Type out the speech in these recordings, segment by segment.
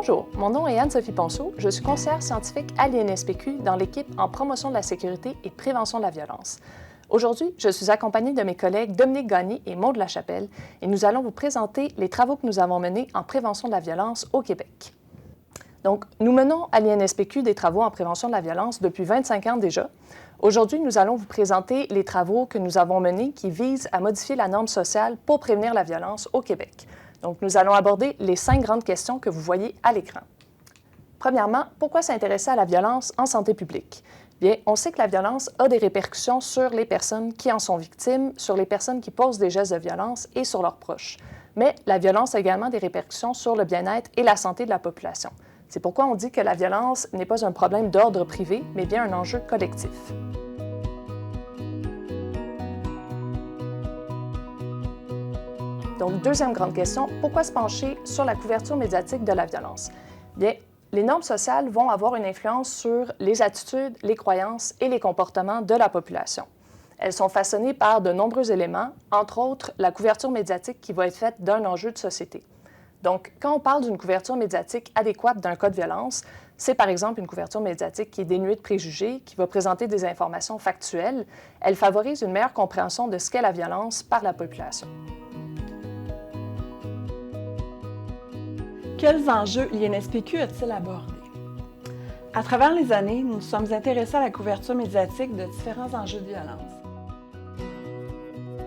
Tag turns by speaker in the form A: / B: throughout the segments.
A: Bonjour, mon nom est Anne-Sophie Ponceau, je suis conseillère scientifique à l'INSPQ dans l'équipe en promotion de la sécurité et prévention de la violence. Aujourd'hui, je suis accompagnée de mes collègues Dominique Gagné et Maude Lachapelle et nous allons vous présenter les travaux que nous avons menés en prévention de la violence au Québec. Donc, nous menons à l'INSPQ des travaux en prévention de la violence depuis 25 ans déjà. Aujourd'hui, nous allons vous présenter les travaux que nous avons menés qui visent à modifier la norme sociale pour prévenir la violence au Québec. Donc, nous allons aborder les 5 grandes questions que vous voyez à l'écran. Premièrement, pourquoi s'intéresser à la violence en santé publique? Bien, on sait que la violence a des répercussions sur les personnes qui en sont victimes, sur les personnes qui posent des gestes de violence et sur leurs proches. Mais la violence a également des répercussions sur le bien-être et la santé de la population. C'est pourquoi on dit que la violence n'est pas un problème d'ordre privé, mais bien un enjeu collectif. Donc, deuxième grande question, pourquoi se pencher sur la couverture médiatique de la violence? Bien, les normes sociales vont avoir une influence sur les attitudes, les croyances et les comportements de la population. Elles sont façonnées par de nombreux éléments, entre autres la couverture médiatique qui va être faite d'un enjeu de société. Donc, quand on parle d'une couverture médiatique adéquate d'un cas de violence, c'est par exemple une couverture médiatique qui est dénuée de préjugés, qui va présenter des informations factuelles. Elle favorise une meilleure compréhension de ce qu'est la violence par la population.
B: Quels enjeux l'INSPQ a-t-il abordés? À travers les années, nous nous sommes intéressés à la couverture médiatique de différents enjeux de violence.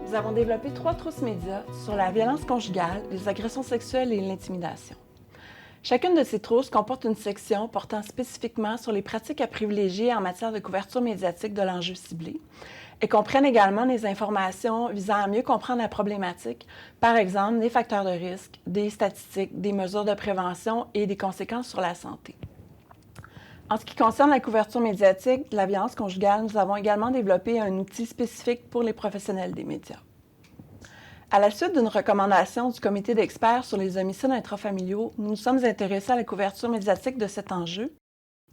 B: Nous avons développé 3 trousses médias sur la violence conjugale, les agressions sexuelles et l'intimidation. Chacune de ces trousses comporte une section portant spécifiquement sur les pratiques à privilégier en matière de couverture médiatique de l'enjeu ciblé et comprennent également des informations visant à mieux comprendre la problématique, par exemple des facteurs de risque, des statistiques, des mesures de prévention et des conséquences sur la santé. En ce qui concerne la couverture médiatique de la violence conjugale, nous avons également développé un outil spécifique pour les professionnels des médias. À la suite d'une recommandation du comité d'experts sur les homicides intrafamiliaux, nous nous sommes intéressés à la couverture médiatique de cet enjeu.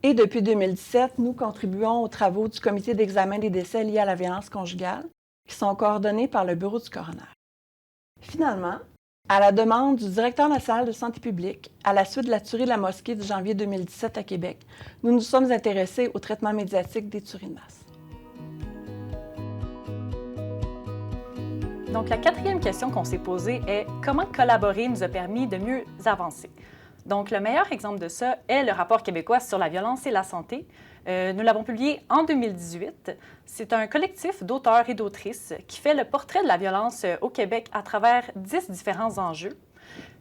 B: Et depuis 2017, nous contribuons aux travaux du comité d'examen des décès liés à la violence conjugale, qui sont coordonnés par le bureau du coroner. Finalement, à la demande du directeur national de santé publique, à la suite de la tuerie de la mosquée de janvier 2017 à Québec, nous nous sommes intéressés au traitement médiatique des tueries de masse.
C: Donc, la 4e question qu'on s'est posée est « Comment collaborer nous a permis de mieux avancer? » Donc, le meilleur exemple de ça est le rapport québécois sur la violence et la santé. Nous l'avons publié en 2018. C'est un collectif d'auteurs et d'autrices qui fait le portrait de la violence au Québec à travers 10 différents enjeux.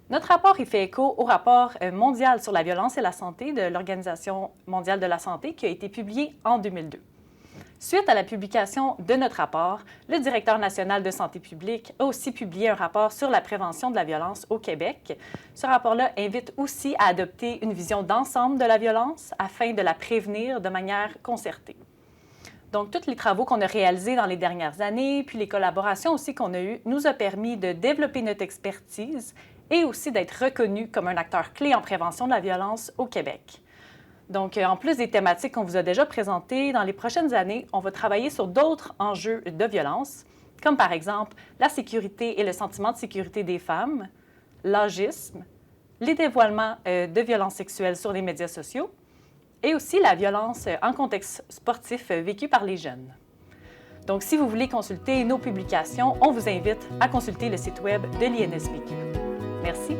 C: Notre rapport il fait écho au rapport mondial sur la violence et la santé de l'Organisation mondiale de la santé qui a été publié en 2002. Suite à la publication de notre rapport, le directeur national de santé publique a aussi publié un rapport sur la prévention de la violence au Québec. Ce rapport-là invite aussi à adopter une vision d'ensemble de la violence afin de la prévenir de manière concertée. Donc, tous les travaux qu'on a réalisés dans les dernières années, puis les collaborations aussi qu'on a eues, nous a permis de développer notre expertise et aussi d'être reconnus comme un acteur clé en prévention de la violence au Québec. Donc, en plus des thématiques qu'on vous a déjà présentées, dans les prochaines années, on va travailler sur d'autres enjeux de violence, comme par exemple la sécurité et le sentiment de sécurité des femmes, l'agisme, les dévoilements de violences sexuelles sur les médias sociaux et aussi la violence en contexte sportif vécue par les jeunes. Donc, si vous voulez consulter nos publications, on vous invite à consulter le site web de l'INSPQ. Merci.